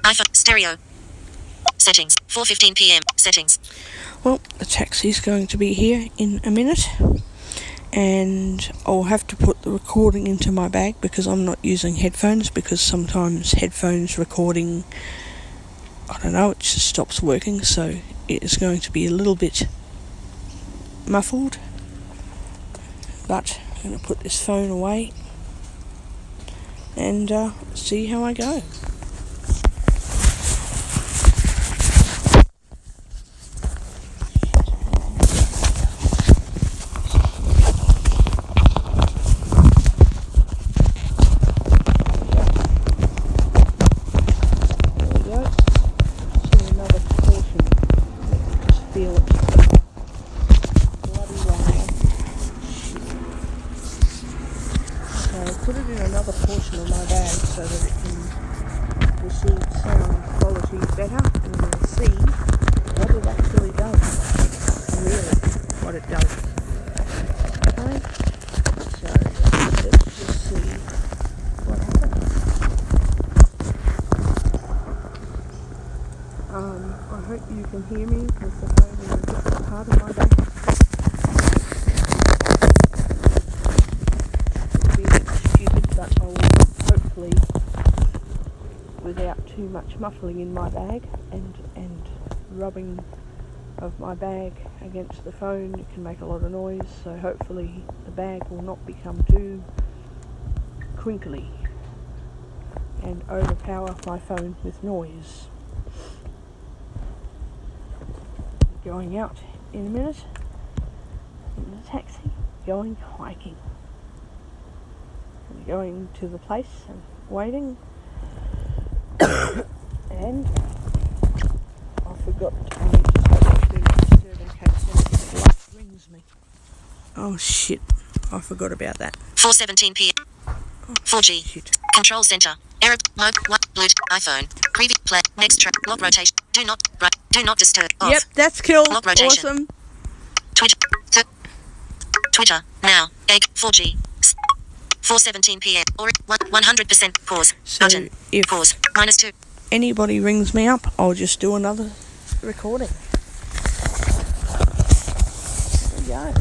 iPhone. Stereo. Settings. 4:15 p.m. Settings. Well, the taxi's going to be here in a minute, and I'll have to put the recording into my bag because I'm not using headphones, because sometimes headphones recording, I don't know, it just stops working, so it is going to be a little bit muffled. But I'm going to put this phone away and see how I go. Put it in another portion of my bag so that it can receive sound quality better, and we'll see what it actually does. Really, what it does. Okay? So let's just see what happens. I hope you can hear me because the phone is a different part of my bag. But I will hopefully, without too much muffling in my bag and rubbing of my bag against the phone, it can make a lot of noise, so hopefully the bag will not become too crinkly and overpower my phone with noise. Going out in a minute in the taxi, going hiking. Going to the place and waiting. And I forgot to do disturb in case the light rings me. Oh shit, I forgot about that. 4:17 p.m. 4G. Shit. Control center. Error mode. Bluetooth. iPhone. Preview. Play. Next track. Lock rotation. Do not disturb. Off. Yep, that's cool. Lock rotation. Awesome. Twitter. Now. Egg. 4G. 4:17 p.m. or 100% pause. So Button. if Pause. -2. anybody rings me up, I'll just do another recording. There we go.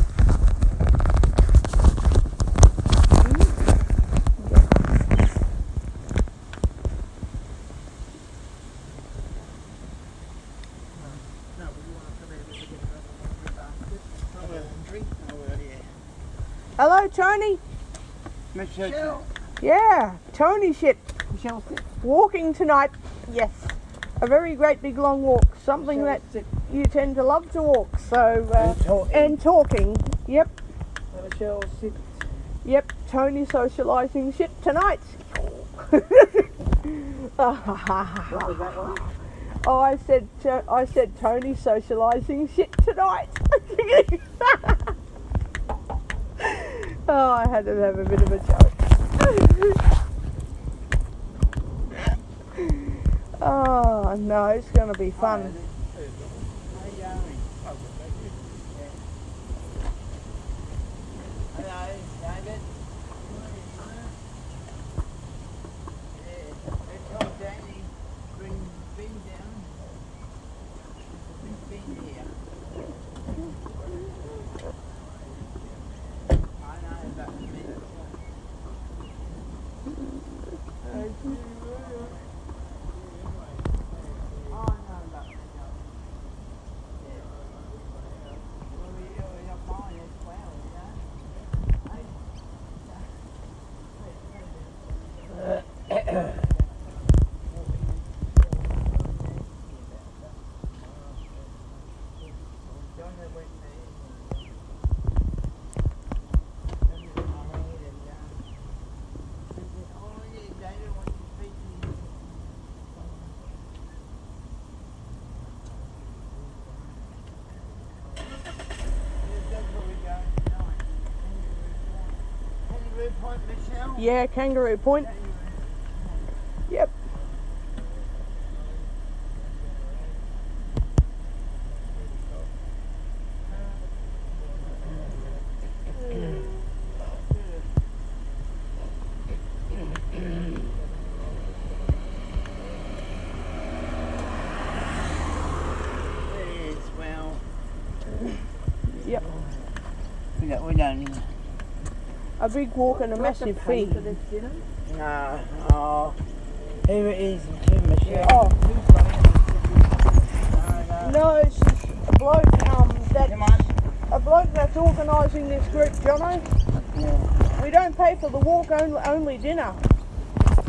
Hello, Tony. Michelle. Yeah, Tony shit. Michelle. Walking tonight. Yes. A very great big long walk. Something that you tend to love to walk. So and talking. Yep. Michelle sit. Yep. Tony socialising shit tonight. What was that one? Oh, I said Tony socialising shit tonight. Oh, I had to have a bit of a joke. Oh no, it's going to be fun. Hello, David. Let's tell Danny bring Ben down. Bring Ben here. I know about the minute. Yeah, Kangaroo Point. Yep. don't. A big walk and a massive fee. for this dinner? No. Oh. Here it is, Michelle. Oh. No. No, it's just a bloke, Come on. a bloke that's organising this group, Jono. Yeah. We don't pay for the walk, only dinner.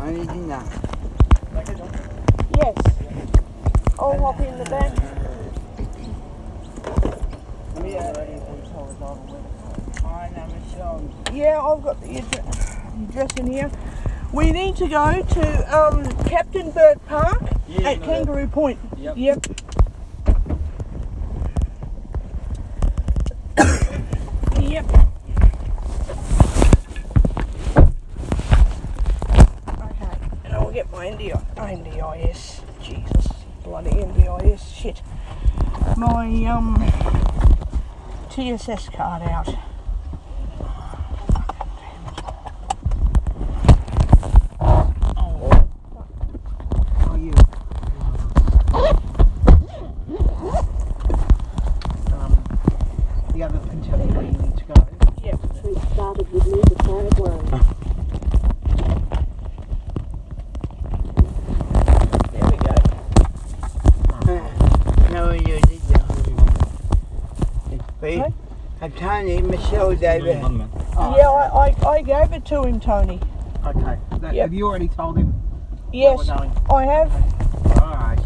Only dinner. Yes. I'll hop in the back. I know, Michelle. Yeah, I've got the address in here. We need to go to Captain Bird Park at Kangaroo Point. Yep. Yep. Yep. Okay, and I'll get my NDIS. Jesus, bloody NDIS. Shit. My TSS card out. The others can tell you where you need to go. Yep. Started with me the carrot worm. There we go. No, you did you? Hey? Tony, Michelle, David. Yeah, I gave it to him, Tony. Okay. Yep. Have you already told him? Yes, Where we're going? I have. Alright.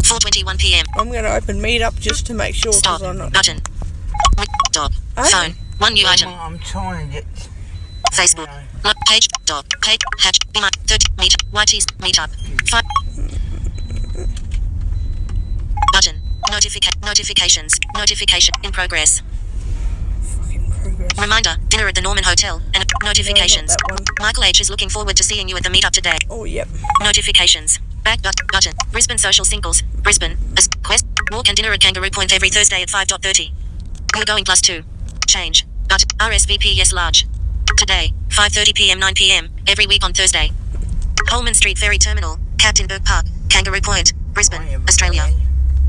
4:21 p.m. I'm going to open Meetup just to make sure. 'cause Stop. I'm not. Button. Dog. Hey? Phone. One new item. I'm trying to get. Facebook. Look. Page. Dog. Page. Hatch. Be my 30. Meet. YT's. Meetup. 5. Button. Notifications. Notification. In progress. Fucking progress. Reminder. Dinner at the Norman Hotel. And notifications. that one. Michael H. is looking forward to seeing you at the meetup today. Oh, yep. Notifications. Back button. Brisbane Social Singles. Brisbane. Quest. Walk and dinner at Kangaroo Point every Thursday at 5:30. We're going +2. Change. But RSVP yes large. Today, 5:30 p.m. 9 p.m. every week on Thursday. Holman Street Ferry Terminal, Captain Burke Park, Kangaroo Point, Brisbane, Australia.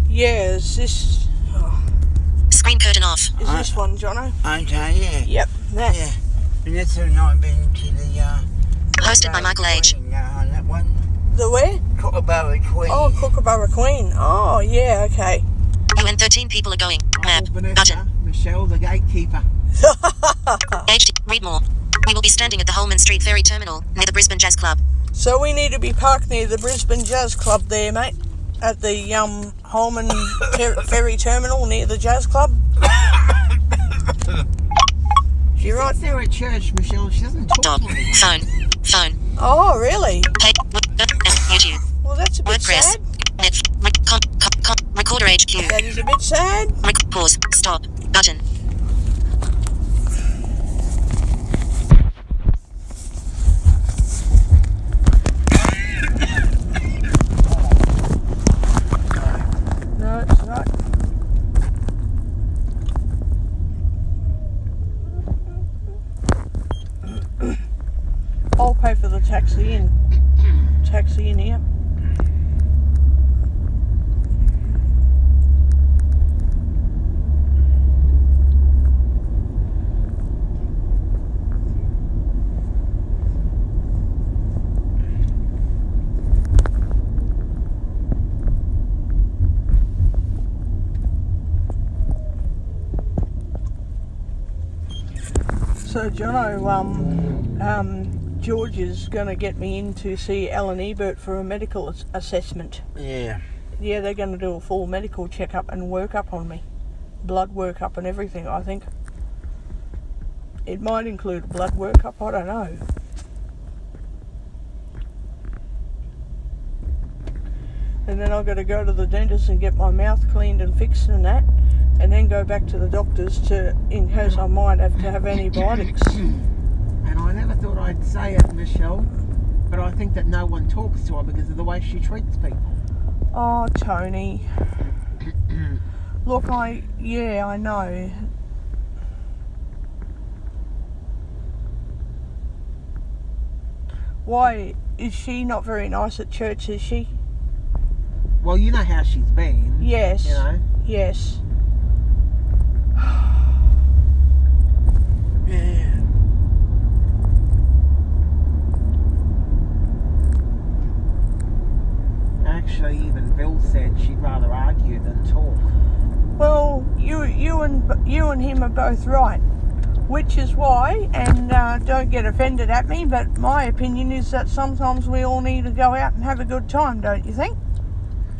Yeah, is this... Screen curtain off. Is this one, Jono? Okay, yeah. Yep, that. Yeah. Vanessa and I have been to the, Hosted by Michael H. that one. The where? Kookaburra Queen. Oh, Kookaburra Queen. Oh, yeah, okay. You and 13 people are going. Map. Button. Michelle, the gatekeeper. HD. Read more. We will be standing at the Holman Street Ferry Terminal, near the Brisbane Jazz Club. So we need to be parked near the Brisbane Jazz Club there, mate. At the Holman Ferry Terminal near the Jazz Club. You're right. There at church, Michelle. She doesn't talk Dog. to me. Phone. Oh, really? Page. YouTube. Well, that's a bit WordPress. sad. Net. Recorder HQ. That is a bit sad. Pause. Stop. Button. No, it's not. I'll pay for the taxi in. Taxi in here. So, Jono, George is going to get me in to see Alan Ebert for a medical assessment. Yeah. Yeah, they're going to do a full medical checkup and workup on me. Blood workup and everything, I think. It might include blood workup, I don't know. And then I've got to go to the dentist and get my mouth cleaned and fixed and that. And then go back to the doctors in case I might have to have antibiotics. And I never thought I'd say it, Michelle, but I think that no one talks to her because of the way she treats people. Oh, Tony. Look, I know. Why, is she not very nice at church, is she? Well, you know how she's been. Yes. You know. Yes. Yeah. Actually, even Bill said she'd rather argue than talk. Well, you and him are both right, which is why, and don't get offended at me, but my opinion is that sometimes we all need to go out and have a good time, don't you think?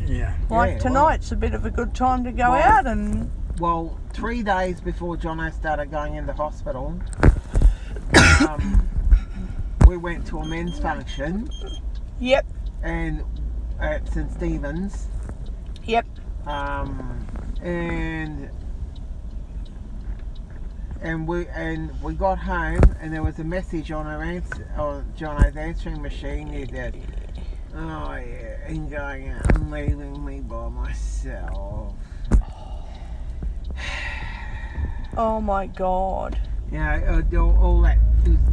Yeah. Like Yeah, tonight's a bit of a good time to go Well- out and... Well, 3 days before Jono started going into hospital, we went to a men's function Yep, and at St Stephen's, yep. and we got home and there was a message on Jono's answering machine that, oh yeah, and going out and leaving me by myself. Oh my God. You know, all that.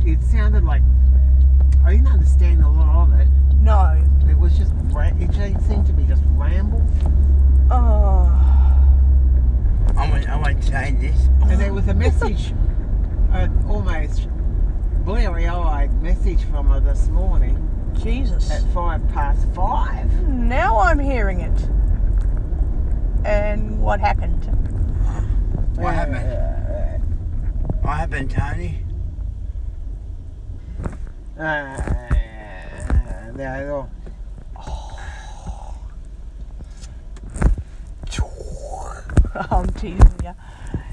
It sounded like I didn't understand a lot of it. No. It was just it just seemed to be just ramble. Oh. I won't say this. And there was a message, almost bleary-eyed message from her this morning Jesus. at 5:05. Now I'm hearing it. And what happened? What happened? What happened, Tony? No, I'm teasing you.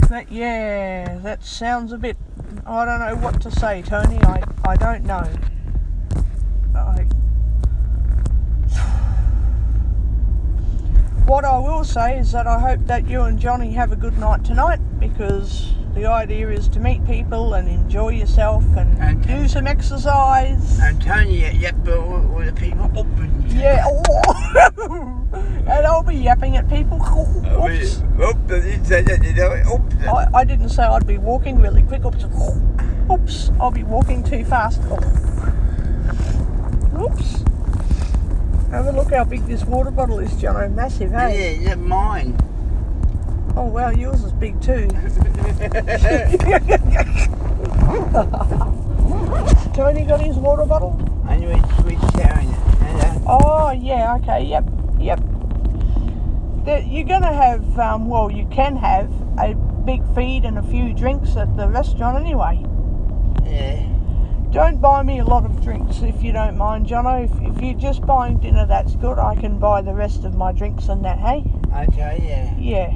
But yeah, that sounds a bit... I don't know what to say, Tony. I don't know. What I will say is that I hope that you and Johnny have a good night tonight, because the idea is to meet people and enjoy yourself and do some exercise. And Tony, yep, but all the people open. Yeah. And I'll be yapping at people. Oops. I didn't say I'd be walking really quick. Oops. I'll be walking too fast. Oops. Have a look how big this water bottle is, Jono. Massive, hey? Yeah, mine. Oh, wow, yours is big too. Tony got his water bottle? And we're sharing it. Oh, yeah, okay, yep. You're going to have, well, you can have a big feed and a few drinks at the restaurant anyway. Yeah. Don't buy me a lot of drinks if you don't mind, Jono. If you're just buying dinner, that's good. I can buy the rest of my drinks and that, hey? Okay, yeah. Yeah.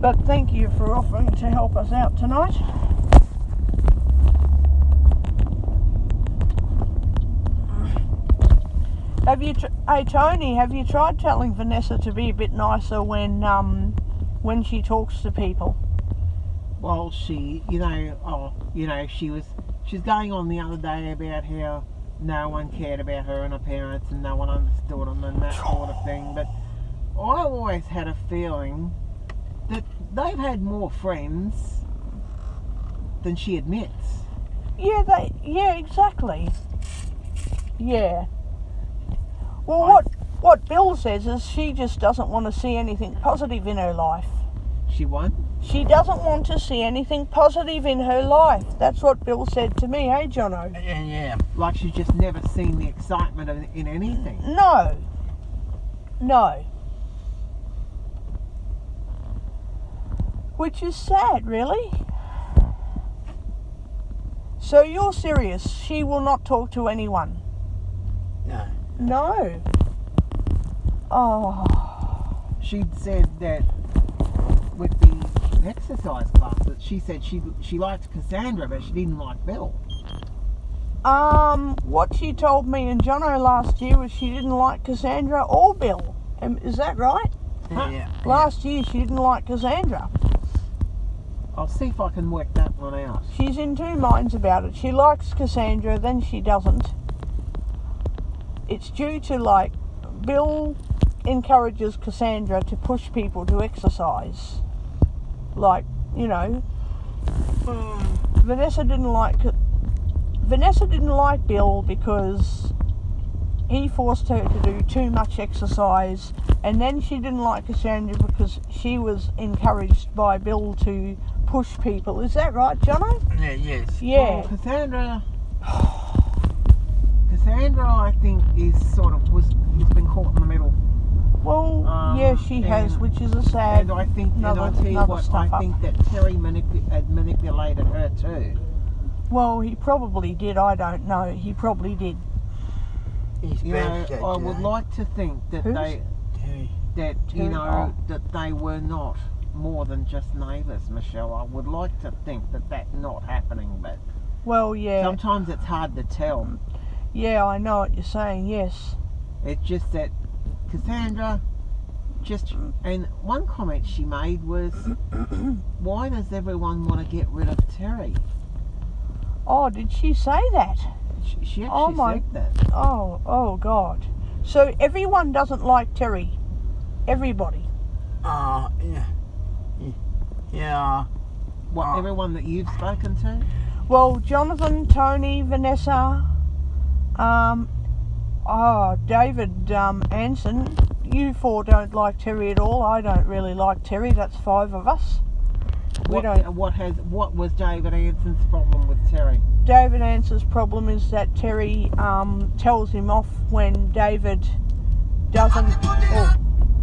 But thank you for offering to help us out tonight. Hey Tony, have you tried telling Vanessa to be a bit nicer when she talks to people? well, she's going on the other day about how no one cared about her and her parents and no one understood them and that sort of thing. But I always had a feeling that they've had more friends than she admits. Yeah, exactly. Yeah. Well, what Bill says is she just doesn't want to see anything positive in her life. She won? She doesn't want to see anything positive in her life. That's what Bill said to me, hey, Jono? Yeah. Like she's just never seen the excitement in anything. No. Which is sad, really. So you're serious? She will not talk to anyone? No. No. Oh. She'd said that with the exercise class, that she said she liked Cassandra, but she didn't like Bill. What she told me and Jono last year was she didn't like Cassandra or Bill. Is that right? Yeah. Last year she didn't like Cassandra. I'll see if I can work that one out. She's in two minds about it. She likes Cassandra, then she doesn't. It's due to, Bill encourages Cassandra to push people to exercise. Vanessa didn't like Bill because he forced her to do too much exercise, and then she didn't like Cassandra because she was encouraged by Bill to push people. Is that right, Jono? Yeah, yes. Yeah. Well, Cassandra, I think, has been caught in the middle. Well, yeah, she has, and- which is a sad. And I think, and I another- tell you another what, stuff I up. think that Terry had manipulated her too. Well, he probably did. I don't know. He probably did. He's You know, birthday I would today. like to think that Whose? Terry. that Terry? that they were not more than just neighbours, Michelle. I would like to think that that's not happening, but Well, yeah. sometimes it's hard to tell. Yeah, I know what you're saying. Yes. It's just that Cassandra and one comment she made was, why does everyone want to get rid of Terry? Oh, did she say that? She Oh, actually my- said that. Oh God. So everyone doesn't like Terry. Everybody. Yeah. Yeah. What, Oh. everyone that you've spoken to? Well, Jonathan, Tony, Vanessa, David Anson. You four don't like Terry at all. I don't really like Terry. That's 5 of us. What was David Anson's problem with Terry? David Anson's problem is that Terry tells him off when David doesn't. Oh,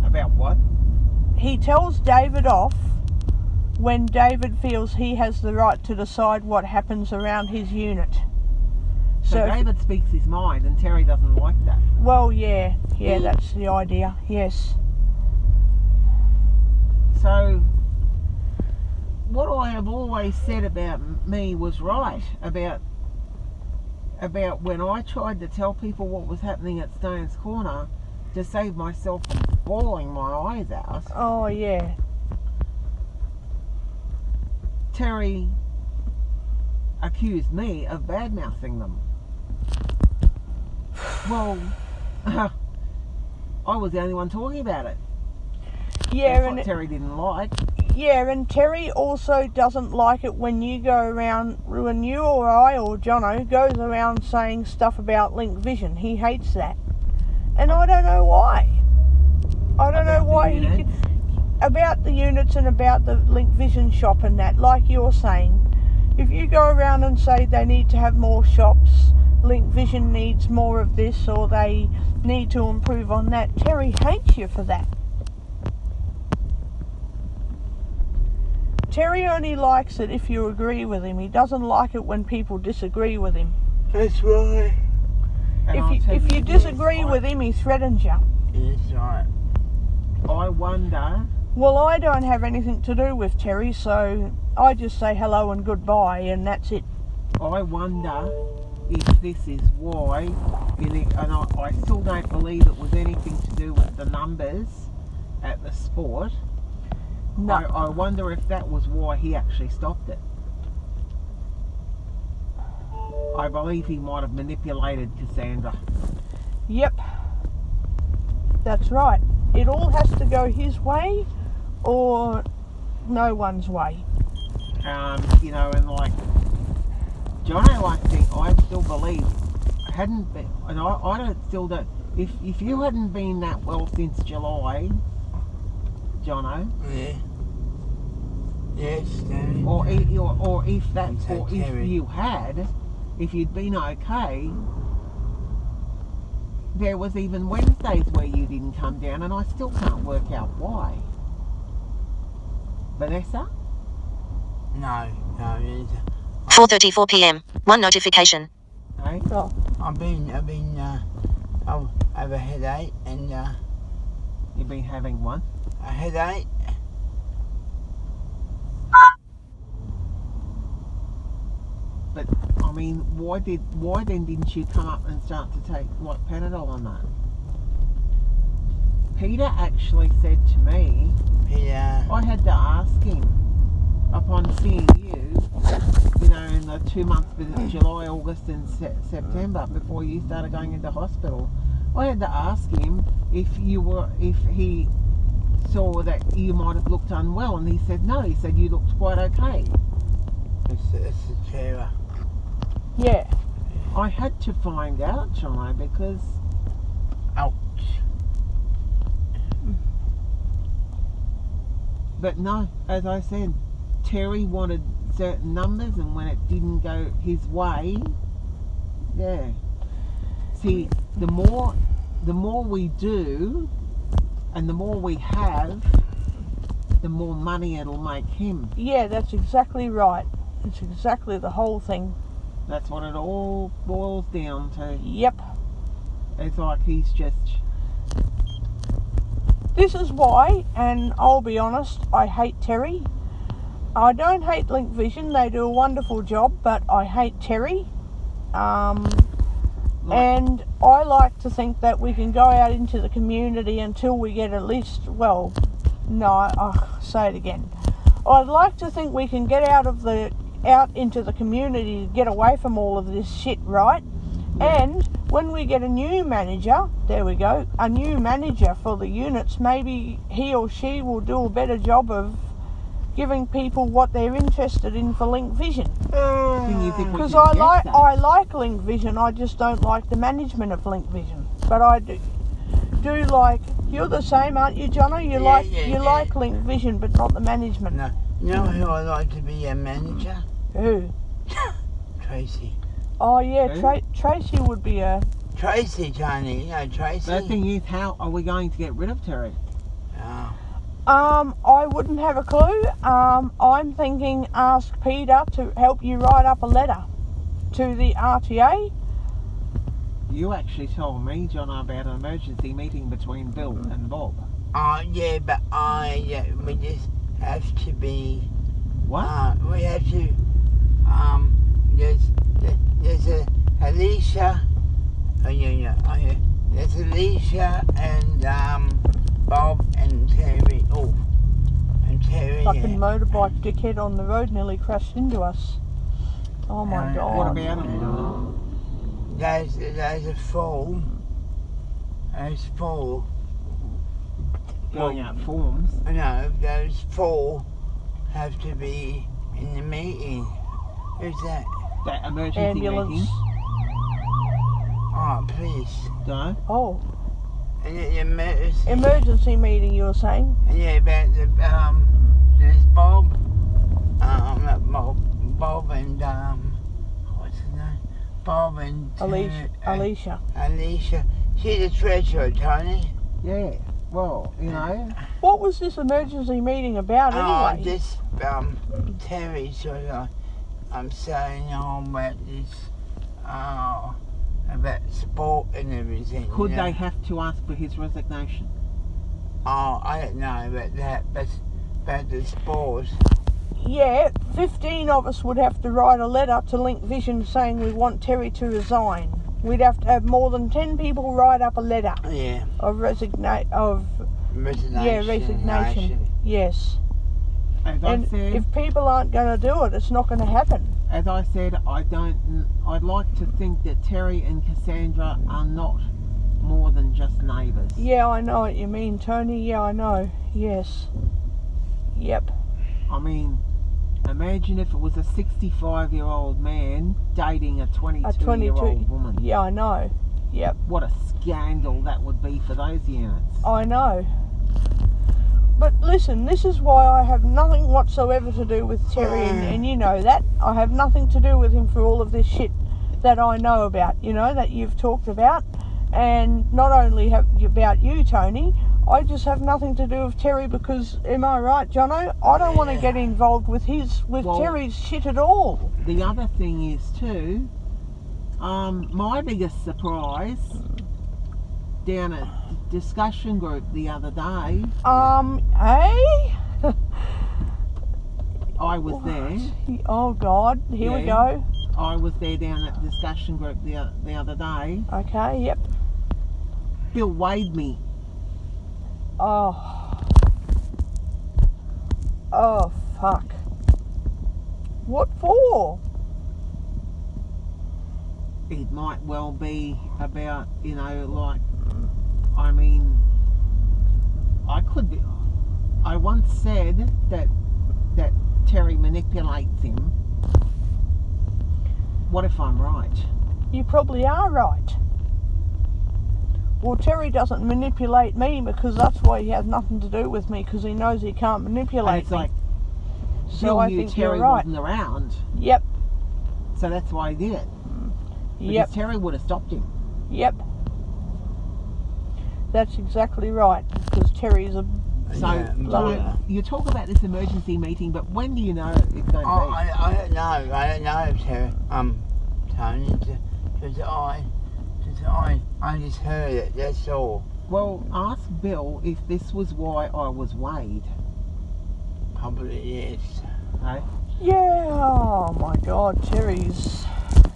About what? he tells David off when David feels he has the right to decide what happens around his unit. So if- David speaks his mind and Terry doesn't like that. Well, yeah, that's the idea. Yes. So what I have always said about me was right about when I tried to tell people what was happening at Stone's Corner to save myself from bawling my eyes out. Oh, yeah. Terry accused me of bad-mouthing them. Well, I was the only one talking about it. Yeah, That's what Terry didn't like. and Terry also doesn't like it when you go around, when you or I or Jono goes around saying stuff about Link Vision. He hates that. And I don't know why. I don't know About the why he units? about the units and about the Link Vision shop and that, like you're saying. If you go around and say they need to have more shops, Link Vision needs more of this, or they need to improve on that, Terry hates you for that. Terry only likes it if you agree with him. He doesn't like it when people disagree with him. That's right. And I'll tell If you this, disagree with him, he threatens you. That's right. I wonder. Well, I don't have anything to do with Terry, so I just say hello and goodbye, and that's it. I wonder if this is why, and I still don't believe it was anything to do with the numbers at the sport. No. I wonder if that was why he actually stopped it. I believe he might have manipulated Cassandra. Yep. That's right. It all has to go his way or no one's way. You know, and like Jono, I still believe hadn't been, and I don't. If you hadn't been that well since July, Jono, Yeah. Yes, Danny. or if that, I'd say or if Terry. you had, if you'd been okay, there was even Wednesdays where you didn't come down, and I still can't work out why. Vanessa? No, it's, 4:34 p.m. One notification. Hey? Oh, I've been, I have a headache and You've been having one? a headache. But I mean, why then didn't you come up and start to take like Panadol on that? Peter actually said to me, I had to ask him upon seeing you know, in the 2 months between July, August and September before you started going into hospital. I had to ask him if he saw that you might have looked unwell, and he said no. He said you looked quite okay. It's a terror. yeah. I had to find out, Jono, because Ouch. but no, as I said, Terry wanted certain numbers, and when it didn't go his way, yeah. See, the more we do, and the more we have, the more money it'll make him. Yeah, that's exactly right. It's exactly the whole thing. That's what it all boils down to. Yep. It's like he's just. This is why, and I'll be honest, I hate Terry. I don't hate Link Vision, they do a wonderful job, but I hate Terry. And I like to think that we can go out into the community until we get at least, well, no, I'll say it again. I'd like to think we can get out into the community to get away from all of this shit, right? Yeah. And when we get a new manager, there we go, a new manager for the units, maybe he or she will do a better job of giving people what they're interested in for Link Vision. Can you think we Because can I get that? like Link Vision, I just don't like the management of Link Vision. But I do like, you're the same, aren't you, Jono? You like Link Vision, but not the management. No, you know who I'd like to be a manager? Who? Tracy. Oh yeah, Who? Tracy would be a. Tracy, Tony. You know Tracy. The thing is, how are we going to get rid of Terry? Oh. I wouldn't have a clue. I'm thinking ask Peter to help you write up a letter to the RTA. You actually told me, John, about an emergency meeting between Bill and Bob. Yeah, but we just have to be. What? We have to. There's a Alicia. There's Alicia and Bob and Terry. Oh, and Terry. Fucking motorbike dickhead on the road nearly crashed into us. Oh my god. What about him? There's a fall. There's four. Going out forms. No, those four have to be in the meeting. Who's that? That emergency Ambulance. meeting. Oh, please. No. Oh, And the emergency. emergency meeting you were saying? Yeah, about the there's Bob. Not Bob and what's his name? Bob and Alicia. Alicia. She's a treasurer, Tony. Yeah. Well, you know. What was this emergency meeting about anyway? This Terry sort of. I'm saying about this. About sport and everything. Could you know? they have to ask for his resignation? Oh, I don't know about that, but about the sport. Yeah, 15 of us would have to write a letter to Link Vision saying we want Terry to resign. We'd have to have more than 10 people write up a letter Yeah. of resignation. Resignation. Yes. As I And said, if people aren't going to do it, it's not going to happen. as I said, I'd like to think that Terry and Cassandra are not more than just neighbours. Yeah, I know what you mean, Tony. Yeah, I know. Yes. Yep. I mean, imagine if it was a 65-year-old man dating a 22-year-old woman. Yeah, I know. Yep. What a scandal that would be for those units. I know. But listen, this is why I have nothing whatsoever to do with Terry, and you know that. I have nothing to do with him for all of this shit that I know about, you know, that you've talked about. And not only about you, Tony, I just have nothing to do with Terry because, am I right, Jono? I don't want to get involved with Terry's shit at all. The other thing is too, my biggest surprise down at discussion group the other day, Hey? I was there. Oh God, here we go. I was there down at discussion group the other day. Okay, yep. Bill weighed me. Oh, fuck. What for? It might well be about, you know, like, I mean, I once said that Terry manipulates him. What if I'm right? You probably are right. Well, Terry doesn't manipulate me because that's why he has nothing to do with me, because he knows he can't And manipulate it's me. like, So Bill I knew think Terry you're right. wasn't around, Yep, so that's why he did it. Because yep, Terry would have stopped him. yep. That's exactly right, because Terry's a... So Yeah, you talk about this emergency meeting, but when do you know it's going to be? I don't know. I don't know, Terry. Tony. I just heard it. That's all. Well, ask Bill if this was why I was weighed. Probably yes. Okay? Yeah, oh my God, Terry's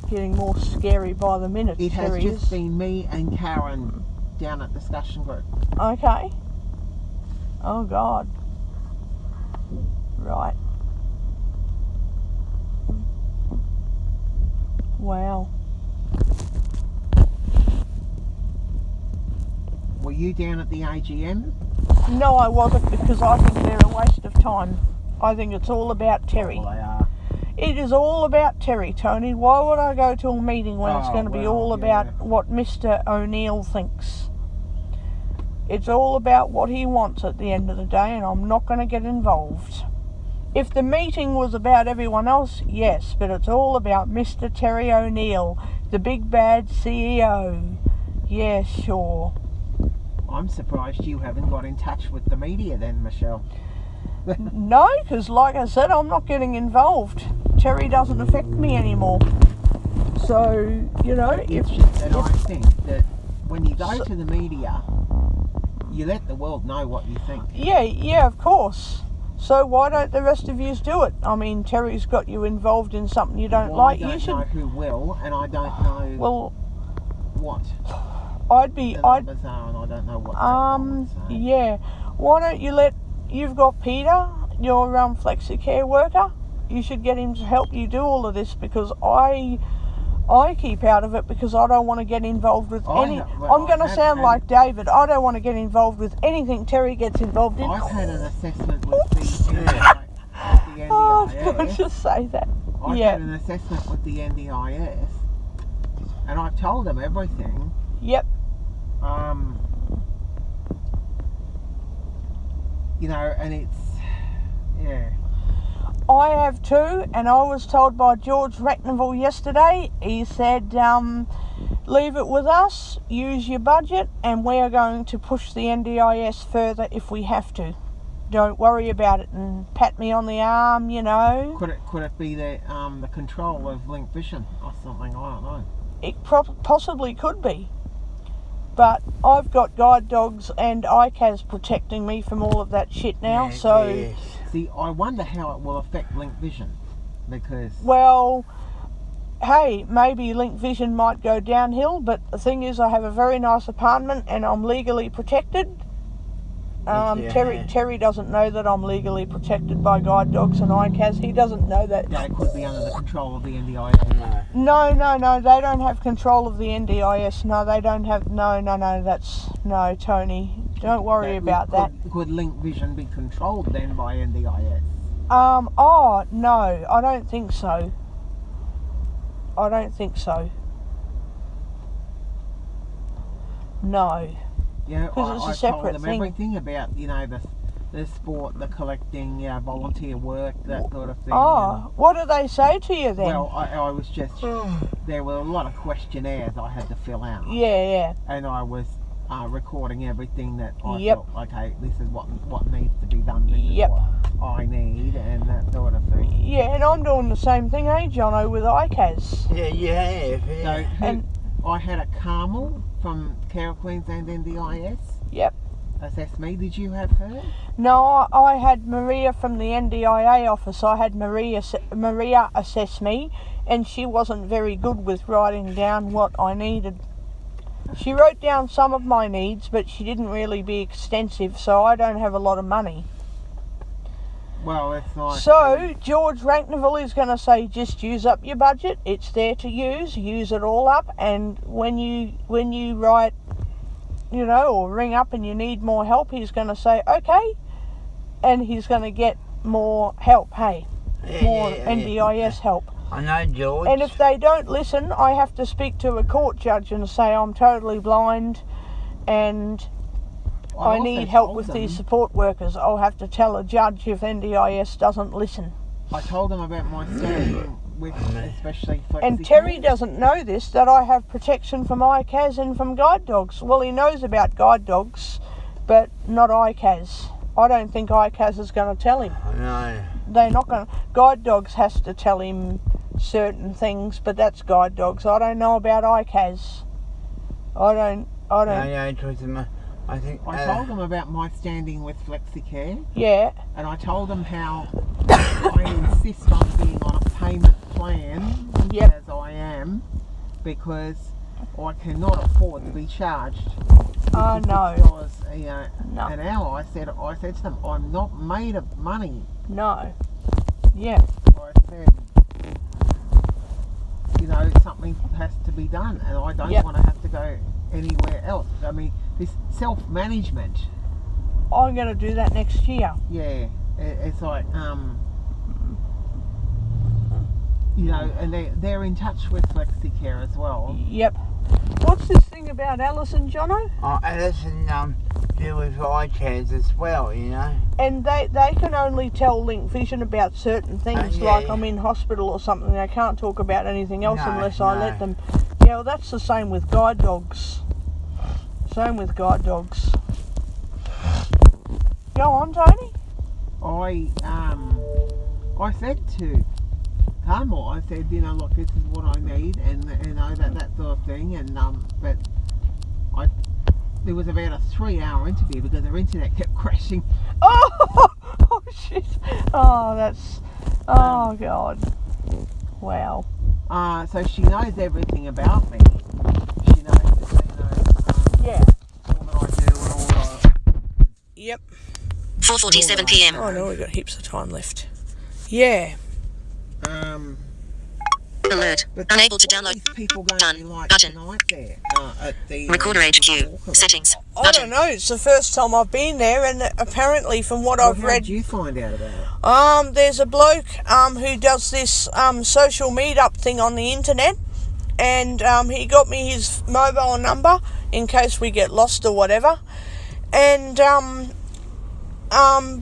getting more scary by the minute. It has Terry just is. been me and Karen down at discussion group. Okay. Oh God. Right. Wow. Were you down at the AGM? No, I wasn't, because I think they're a waste of time. I think it's all about Terry. Well, they are. It is all about Terry, Tony. Why would I go to a meeting when it's Oh, going to be well, all yeah. about what Mr. O'Neill thinks? It's all about what he wants at the end of the day, and I'm not going to get involved. If the meeting was about everyone else, yes, but it's all about Mr. Terry O'Neill, the big bad CEO. Yeah, sure. I'm surprised you haven't got in touch with the media then, Michelle. No, because like I said, I'm not getting involved. Terry doesn't affect me anymore. So, you know, It's just that I think that when you go to the media, you let the world know what you think. Yeah, of course. So why don't the rest of yous do it? I mean, Terry's got you involved in something you don't Well, like. I don't You should. know who will, and I don't know Well, what I'd the I'd numbers are, and I don't know what so. yeah. Why don't you let? You've got Peter, your flexicare worker. You should get him to help you do all of this, because I keep out of it because I don't want to get involved with any. I'm going to sound like David. I don't want to get involved with anything Terry gets involved in. I've had an assessment with the NDIS. Oh, don't just say that. I've Yeah. had an assessment with the NDIS, and I've told them everything. Yep. You know, and it's, yeah. I have too, and I was told by George Rackneville yesterday, he said, leave it with us, use your budget, and we are going to push the NDIS further if we have to. Don't worry about it, and pat me on the arm, you know. Could it be the control of Link Vision or something? I don't know. It possibly could be. But I've got guide dogs and ICAS protecting me from all of that shit now, so... Yes. See, I wonder how it will affect Link Vision, because Well, hey, maybe Link Vision might go downhill, but the thing is I have a very nice apartment and I'm legally protected. Terry doesn't know that I'm legally protected by guide dogs and ICAS. He doesn't know that. they could be under the control of the NDIS. No. No, they don't have control of the NDIS. No, they don't have... No, no, Tony. Don't worry about that. Could Link Vision be controlled then by NDIS? Oh, no, I don't think so. I don't think so. No. Yeah, Because it's a I separate told them thing. everything about, you know, the sport, the collecting, volunteer work, that sort of thing. Oh, what do they say to you then? Well, I was just, there were a lot of questionnaires I had to fill out. Yeah. And I was recording everything that I Yep. felt, okay, this is what needs to be done, this Yep. is what I need, and that sort of thing. Yeah, and I'm doing the same thing, Jono, with ICAS. Yeah, you have. So Yeah. And- I had a Carmel from Care of Queensland NDIS Yep. assess me. Did you have her? No, I had Maria from the NDIA office. I had Maria assess me, and she wasn't very good with writing down what I needed. She wrote down some of my needs, but she didn't really be extensive, so I don't have a lot of money. Well, it's like... So, George Rankneville is going to say, just use up your budget. It's there to use it all up, and when you write, you know, or ring up and you need more help, he's going to say, okay, and he's going to get more help, hey, more NDIS help. I know, George. And if they don't listen, I have to speak to a court judge and say I'm totally blind and I also need help told with them- these support workers. I'll have to tell a judge if NDIS doesn't listen. I told them about my standing with especially Flexi. And Terry doesn't know this, that I have protection from ICAS and from guide dogs. Well, he knows about guide dogs, but not ICAS. I don't think ICAS is going to tell him. No. They're not going to. Guide dogs has to tell him certain things, but that's guide dogs. I don't know about ICAS. I don't. I think. I told them about my standing with FlexiCare, Yeah. and I told them how I insist on being on a payment plan, Yep. as I am, because I cannot afford to be charged Oh, no. $56 No. an hour. I said to them, I'm not made of money. No. Yeah. I said, something has to be done, and I don't Yep. want to have to go anywhere else. I mean, this self-management, I'm going to do that next year. yeah, it's like, and they're in touch with FlexiCare as well. Yep. What's this thing about Alison, Jono? Alison deal with ICAS as well, And they can only tell Link Vision about certain things, Yeah, like yeah. I'm in hospital or something. They can't talk about anything else No, unless I no. let them. Yeah, well, that's the same with guide dogs. Same with guide dogs. Go on, Tony. I said to Carmel, I said, look, this is what I need, and that sort of thing, and but there was about a 3-hour interview because their internet kept crashing. Oh shit. Oh, that's. Oh God. Wow. So she knows everything about me. She knows, Yeah. all that I do and all that. Yep. 4:47 p.m. Oh no, we've got heaps of time left. Yeah. Alert. But Unable to what are download. these people going Done. to be like Button. tonight there at the Recorder HQ. Walker? Settings. I Button. don't know. It's the first time I've been there, and apparently, from what Well, I've how read, did you find out about it? there's a bloke who does this social meetup thing on the internet, and he got me his mobile number in case we get lost or whatever, and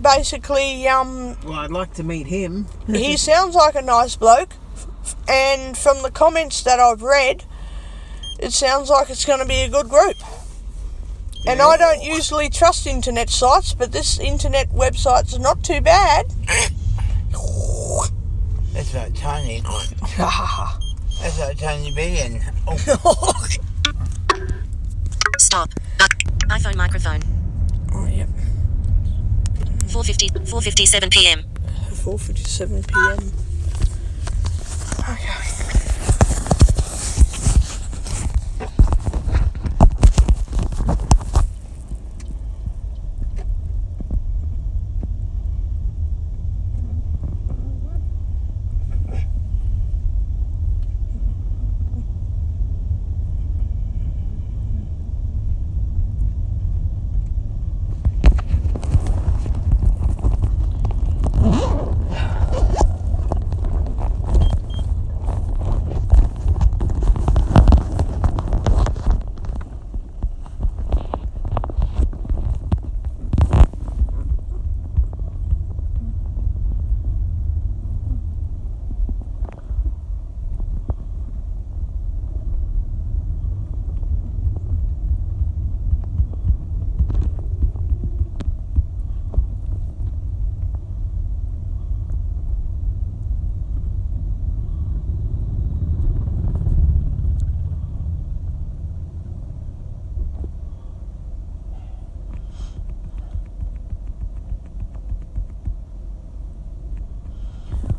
basically Well, I'd like to meet him. he sounds like a nice bloke, and from the comments that I've read, it sounds like it's going to be a good group. And I don't usually trust internet sites, but this internet website's not too bad. That's like Tony. That's like Tony being. Oh. Stop. iPhone microphone. Oh, yep. 4:57 p.m. 4:57 p.m. Okay.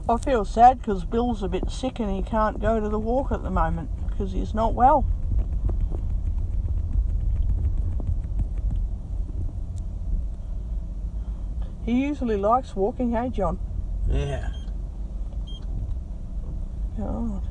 I feel sad because Bill's a bit sick and he can't go to the walk at the moment because he's not well. He usually likes walking, hey John? Yeah. God.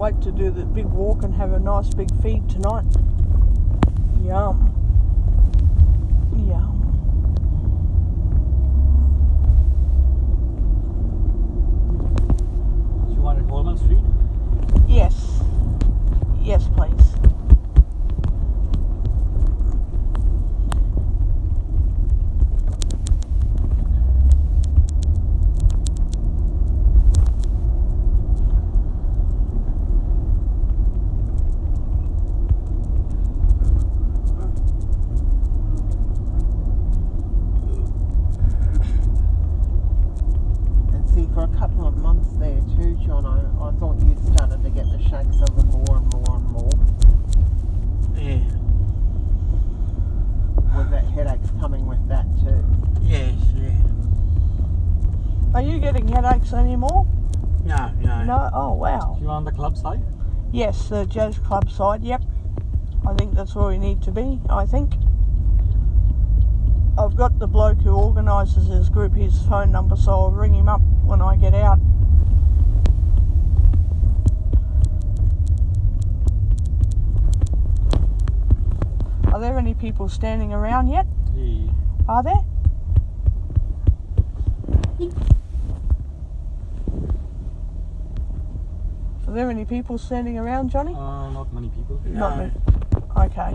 wait to do the big walk and have a nice big feed tonight. Yum. Yum. You wanted Coleman Street? Yes. Yes, please. And see, for a couple of months there too, John, I thought you'd started to get the shakes of them more and more and more. Yeah. Was that headaches coming with that too? Yes, yeah. Are you getting headaches anymore? No. No? Oh, wow. You on the club side? Yes, the Joe's Club side, yep. I think that's where we need to be, I think. I've got the bloke who organises his group, his phone number, so I'll ring him up when I get out. Are there any people standing around yet? Yeah. Are there? Are there any people standing around, Johnny? Not many people. Not many. Okay.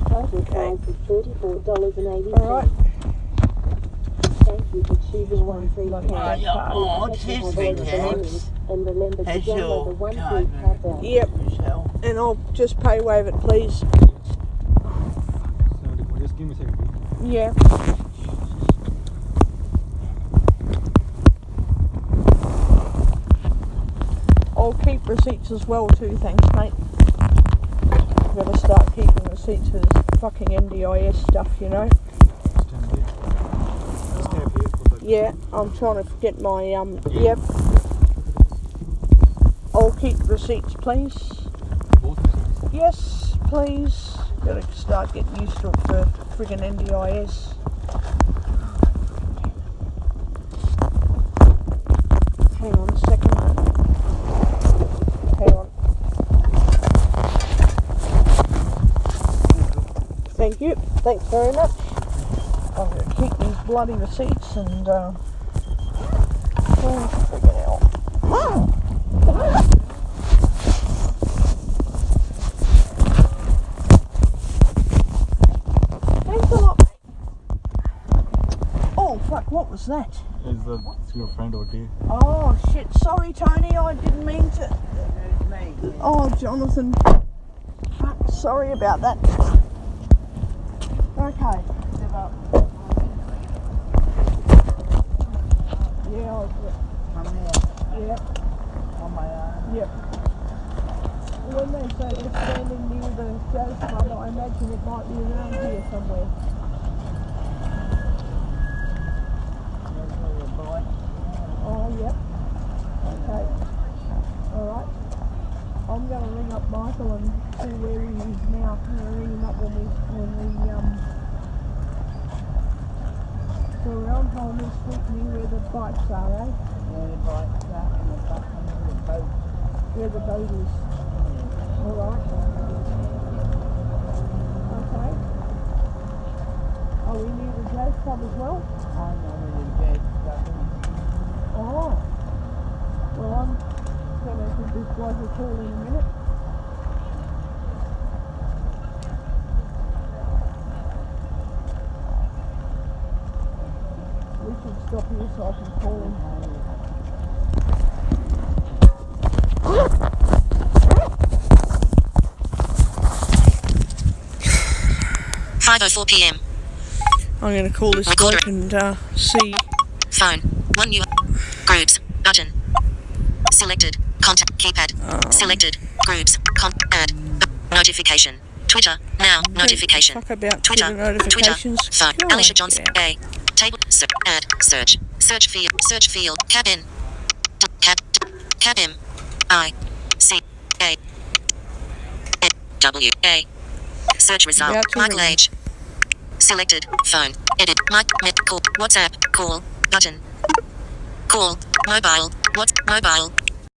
Total price is $34.80. Alright. Thank you for choosing one free Bloody card. hell. Oh, cheers, sweet hands. And remember to That's download your the one card, free card down. Yep, Michelle. and I'll just pay wave it, please. So just give me a second. Yeah. I'll keep receipts as well too, thanks mate. Gotta start keeping receipts for this fucking NDIS stuff, you know. Stand here. Stay up here for the... Yeah, I'm trying to get my, yep. I'll keep receipts, please. Both receipts. Yes, please. Gotta start getting used to it for friggin' NDIS. Hang on a second, mate. Hang on. Thank you. Thanks very much. I'm gonna keep these bloody receipts and, oh, friggin' hell. Thanks a lot, mate. Oh, fuck, what was that? It's your friend over there. Oh, shit, sorry, Tony, I didn't mean to. It's me. Oh, Jonathan. Fuck, sorry about that. Okay. Yeah, I'll do it. Come here. Yep, On my own. yep. When they say they're standing near the Joe's Club, I imagine it might be around here somewhere. Oh, yep. Okay. Alright. I'm going to ring up Michael and see where he is now. I'm going to ring him up when we so around Holman Street near where the bikes are, eh? Where the bikes are and the bus and the boat. Where the boat is. Alright. Okay. Are we near the Joe's Club as well? I'm on the bed. Oh. Well, I'm going to give this guy a call in a minute. We should stop here so I can call him. 5:04 p.m. I'm going to call this Recorder. bloke and see. Phone. 1 new. Groups. Button. Selected. Contact. Keypad. Selected. Groups. Add. Notification. Twitter. Now. Notification. Fuck about Twitter. Twitter notifications. Twitter. Phone. God, Alicia Johnson. yeah. A. Table. Add. Search. Search field. Search field. Cap in. Cap. Cap in. I. C. A. W. A. Search result. About to Michael ring. H. Selected. Phone. Edit. Mike. Met. Call. WhatsApp. Call. Button. Call. Mobile. What? Mobile.